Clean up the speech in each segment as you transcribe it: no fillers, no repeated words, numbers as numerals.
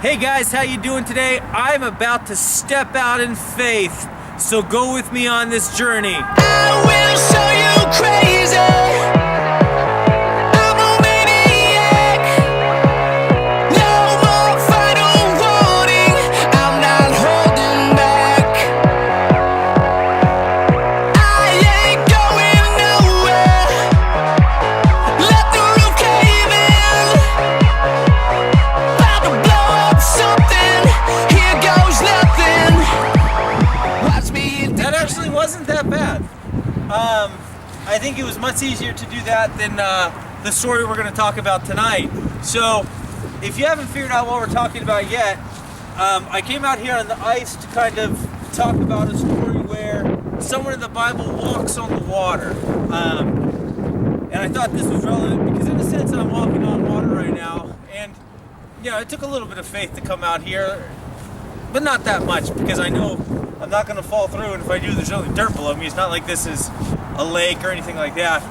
Hey guys, how you doing today? I'm about to step out in faith, so go with me on this journey. I will show you crazy. I'm a maniac. No more final warning. I'm not holding back. I ain't going nowhere. Let the roof cave in. About to blow up something. Here goes nothing. Watch me hit the That actually wasn't that bad. I think it was much easier to do that than the story we're going to talk about tonight. So, if you haven't figured out what we're talking about yet, I came out here on the ice to kind of talk about a story where someone in the Bible walks on the water. And I thought this was relevant because in a sense I'm walking on water right now. And, you know, it took a little bit of faith to come out here, but not that much because I know I'm not going to fall through, and if I do, there's only dirt below me. It's not like this is a lake or anything like that.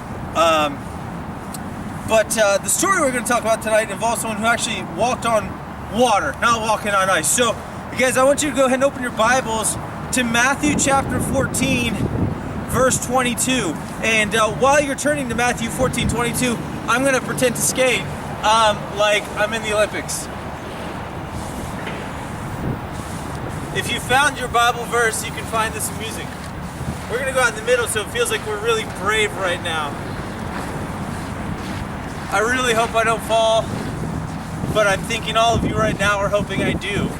But the story we're going to talk about tonight involves someone who actually walked on water, not walking on ice. So, you guys, I want you to go ahead and open your Bibles to Matthew chapter 14, verse 22. And while you're turning to Matthew 14, 22, I'm going to pretend to skate like I'm in the Olympics. If you found your Bible verse, you can find this music. We're going to go out in the middle so it feels like we're really brave right now. I really hope I don't fall, but I'm thinking all of you right now are hoping I do.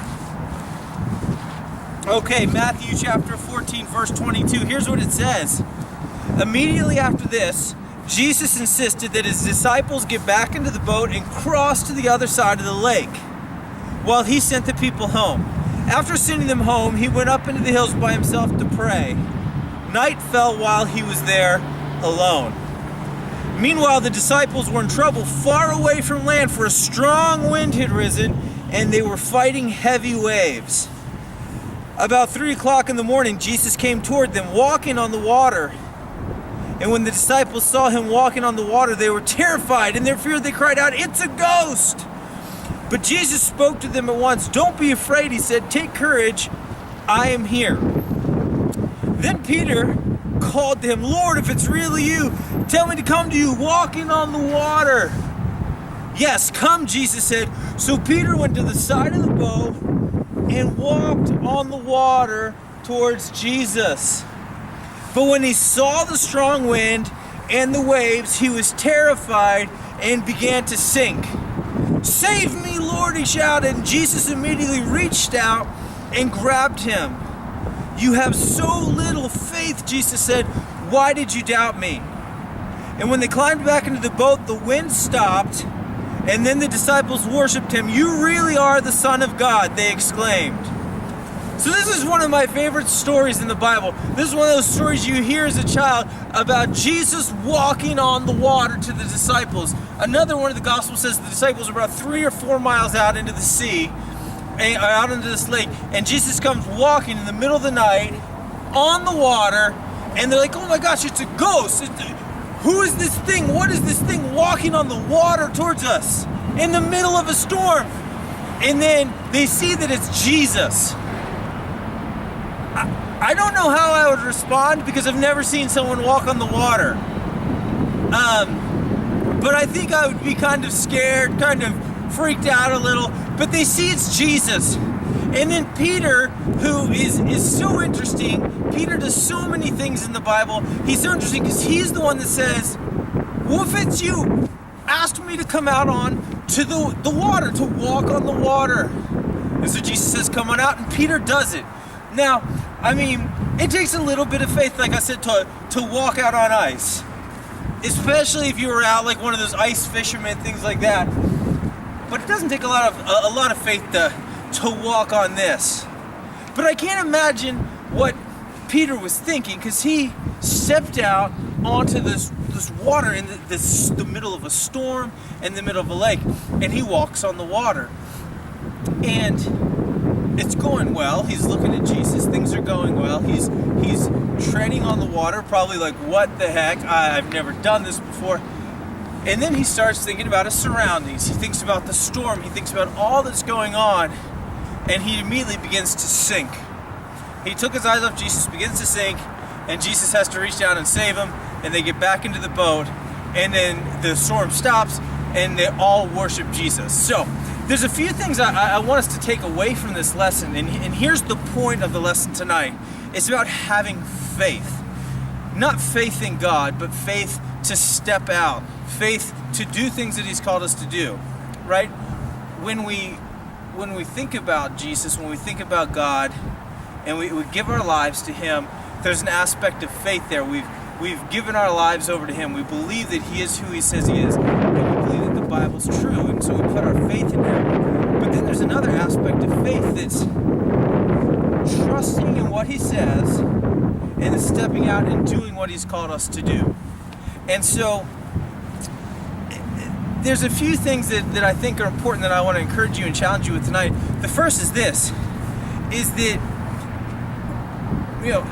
Okay, Matthew chapter 14, verse 22. Here's what it says. Immediately after this, Jesus insisted that his disciples get back into the boat and cross to the other side of the lake, while he sent the people home. After sending them home, he went up into the hills by himself to pray. Night fell while he was there alone. Meanwhile, the disciples were in trouble far away from land, for a strong wind had risen, and they were fighting heavy waves. About 3 o'clock in the morning, Jesus came toward them, walking on the water. And when the disciples saw him walking on the water, they were terrified. In their fear, they cried out, "It's a ghost!" But Jesus spoke to them at once. "Don't be afraid," he said. "Take courage, I am here." Then Peter called to him, "Lord, if it's really you, tell me to come to you walking on the water." "Yes, come," Jesus said. So Peter went to the side of the boat and walked on the water towards Jesus. But when he saw the strong wind and the waves, he was terrified and began to sink. "Save me, Lord," he shouted, and Jesus immediately reached out and grabbed him. "You have so little faith," Jesus said. "Why did you doubt me?" And when they climbed back into the boat, the wind stopped, and then the disciples worshipped him. "You really are the Son of God," they exclaimed. So this is one of my favorite stories in the Bible. This is one of those stories you hear as a child about Jesus walking on the water to the disciples. Another one of the Gospels says the disciples are about 3 or 4 miles out into the sea, out into this lake, and Jesus comes walking in the middle of the night on the water, and they're like, "Oh my gosh, it's a ghost. Who is this thing? What is this thing walking on the water towards us in the middle of a storm?" And then they see that it's Jesus. I don't know how I would respond because I've never seen someone walk on the water. But I think I would be kind of scared, kind of freaked out a little. But they see it's Jesus. And then Peter, who is so interesting, Peter does so many things in the Bible. He's so interesting because he's the one that says, "Well, if it's you, ask me to come out on to the water, to walk on the water." And so Jesus says, "Come on out," and Peter does it. Now, I mean, it takes a little bit of faith, like I said, to walk out on ice. Especially if you were out like one of those ice fishermen, things like that. But it doesn't take a lot of faith to walk on this. But I can't imagine what Peter was thinking, because he stepped out onto this water in the middle of a storm, in the middle of a lake, and he walks on the water. And it's going well. He's looking at Jesus. Things are going well. He's treading on the water, probably like, what the heck? I've never done this before. And then he starts thinking about his surroundings. He thinks about the storm. He thinks about all that's going on. And he immediately begins to sink. He took his eyes off Jesus, begins to sink, and Jesus has to reach down and save him. And they get back into the boat. And then the storm stops, and they all worship Jesus. So there's a few things I want us to take away from this lesson. And here's the point of the lesson tonight. It's about having faith. Not faith in God, but faith to step out. Faith to do things that he's called us to do, right? When we think about Jesus, when we think about God, and we give our lives to him, there's an aspect of faith there. We've given our lives over to him. We believe that he is who he says he is, and we believe that the Bible's true, and so we put our faith in him. But then there's another aspect of faith that's trusting in what he says and then stepping out and doing what he's called us to do. And so there's a few things that I think are important that I want to encourage you and challenge you with tonight. The first is this, is that,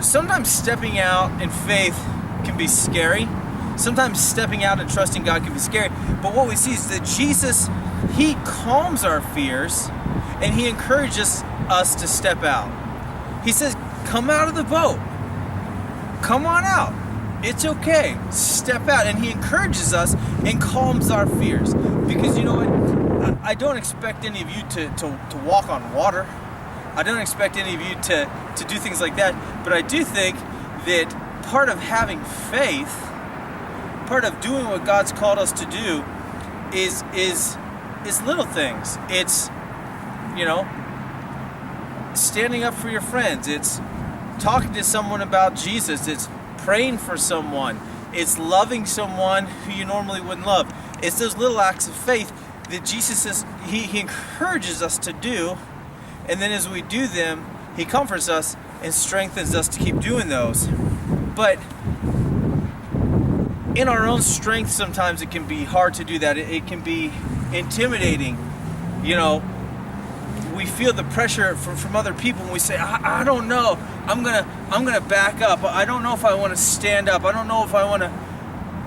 sometimes stepping out in faith can be scary. Sometimes stepping out and trusting God can be scary. But what we see is that Jesus, he calms our fears and he encourages us to step out. He says, come out of the boat. Come on out. It's okay. Step out. And he encourages us and calms our fears. Because you know what? I don't expect any of you to walk on water. I don't expect any of you to do things like that. But I do think that part of having faith, part of doing what God's called us to do is little things. It's, standing up for your friends. It's talking to someone about Jesus. It's praying for someone. It's loving someone who you normally wouldn't love. It's those little acts of faith that Jesus says he encourages us to do, and then as we do them, he comforts us and strengthens us to keep doing those. But in our own strength, sometimes it can be hard to do that. It can be intimidating. We feel the pressure from other people, and we say, I don't know. I'm gonna back up. I don't know if I want to stand up. I don't know if I want to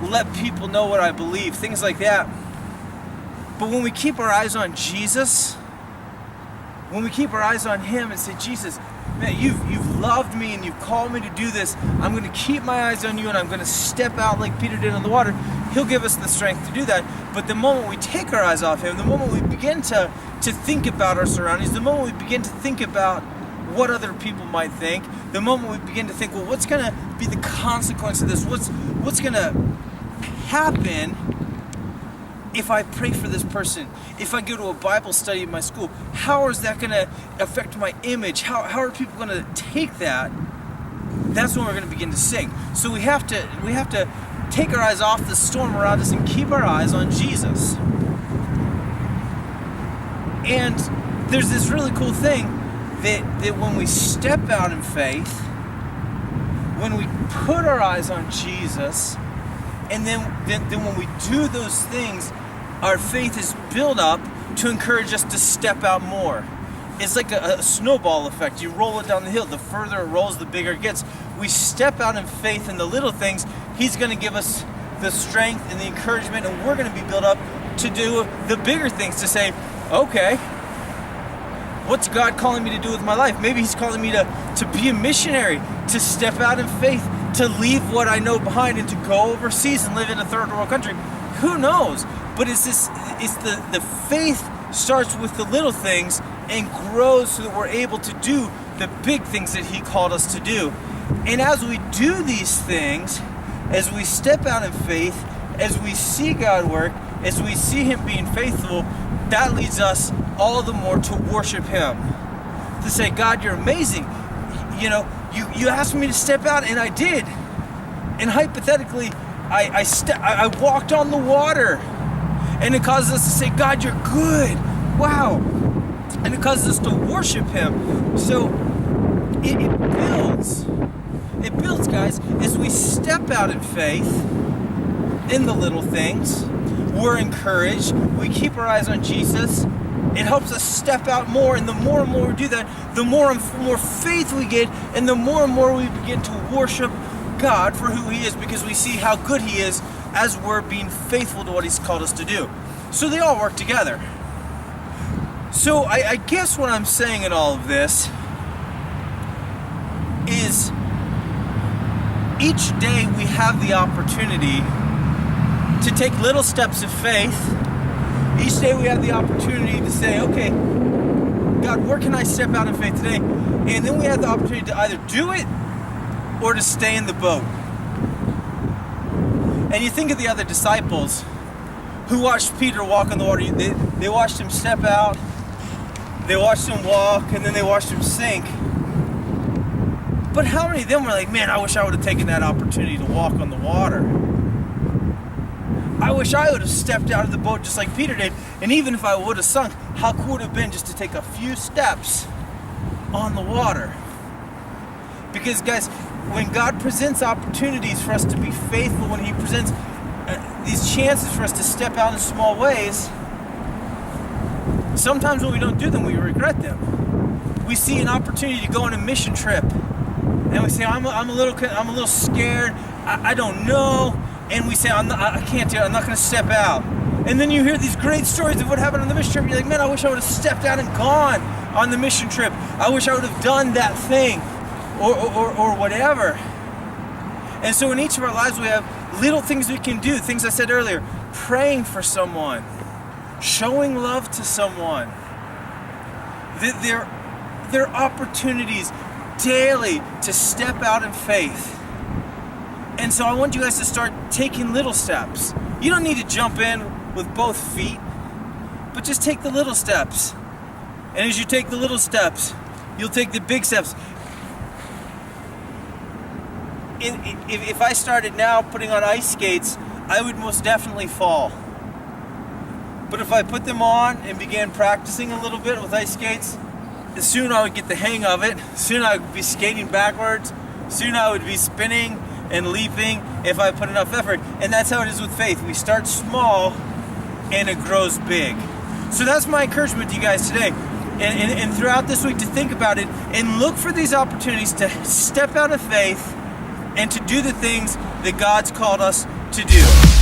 let people know what I believe. Things like that. But when we keep our eyes on Jesus, when we keep our eyes on him and say, Jesus, man, you've loved me and you've called me to do this. I'm going to keep my eyes on you and I'm going to step out like Peter did on the water. He'll give us the strength to do that. But the moment we take our eyes off him, the moment we begin to think about our surroundings, the moment we begin to think about what other people might think, the moment we begin to think, well, what's going to be the consequence of this? What's going to happen if I pray for this person? If I go to a Bible study at my school, how is that going to affect my image? How are people going to take that? That's when we're going to begin to sink. So we have to take our eyes off the storm around us and keep our eyes on Jesus. And there's this really cool thing that when we step out in faith, when we put our eyes on Jesus, and then when we do those things, our faith is built up to encourage us to step out more. It's like a snowball effect. You roll it down the hill. The further it rolls, the bigger it gets. We step out in faith in the little things. He's going to give us the strength and the encouragement, and we're going to be built up to do the bigger things, to say, okay, what's God calling me to do with my life? Maybe he's calling me to be a missionary, to step out in faith, to leave what I know behind and to go overseas and live in a third world country. Who knows? But it's the faith starts with the little things and grows so that we're able to do the big things that he called us to do. And as we do these things, as we step out in faith, as we see God work, as we see him being faithful, that leads us all the more to worship him. To say, God, you're amazing. You asked me to step out, and I did. And hypothetically, I walked on the water. And it causes us to say, God, you're good. Wow. And it causes us to worship him. So it builds. It builds, guys, as we step out in faith in the little things. We're encouraged. We keep our eyes on Jesus. It helps us step out more, and more we do that, the more and more faith we get, and the more we begin to worship God for who he is, because we see how good he is as we're being faithful to what He's called us to do. So they all work together. So I guess what I'm saying in all of this is each day we have the opportunity to take little steps of faith. Each day we have the opportunity to say, okay, God, where can I step out in faith today? And then we have the opportunity to either do it or to stay in the boat. And you think of the other disciples who watched Peter walk on the water. They watched him step out, they watched him walk, and then they watched him sink. But how many of them were like, man, I wish I would have taken that opportunity to walk on the water. I wish I would have stepped out of the boat just like Peter did. And even if I would have sunk, how cool would it have been just to take a few steps on the water? Because guys, when God presents opportunities for us to be faithful, when He presents these chances for us to step out in small ways, sometimes when we don't do them, we regret them. We see an opportunity to go on a mission trip, and we say, I'm a little scared. I don't know. And we say, I can't do it. I'm not going to step out. And then you hear these great stories of what happened on the mission trip. And you're like, man, I wish I would have stepped out and gone on the mission trip. I wish I would have done that thing, or whatever. And so in each of our lives, we have little things we can do. Things I said earlier: praying for someone, showing love to someone. There are opportunities daily to step out in faith. And so I want you guys to start taking little steps. You don't need to jump in with both feet, but just take the little steps. And as you take the little steps, you'll take the big steps. If I started now putting on ice skates, I would most definitely fall. But if I put them on and began practicing a little bit with ice skates, soon I would get the hang of it. Soon I would be skating backwards. Soon I would be spinning and leaping if I put enough effort. And that's how it is with faith. We start small and it grows big. So that's my encouragement to you guys today. And throughout this week, to think about it and look for these opportunities to step out of faith and to do the things that God's called us to do.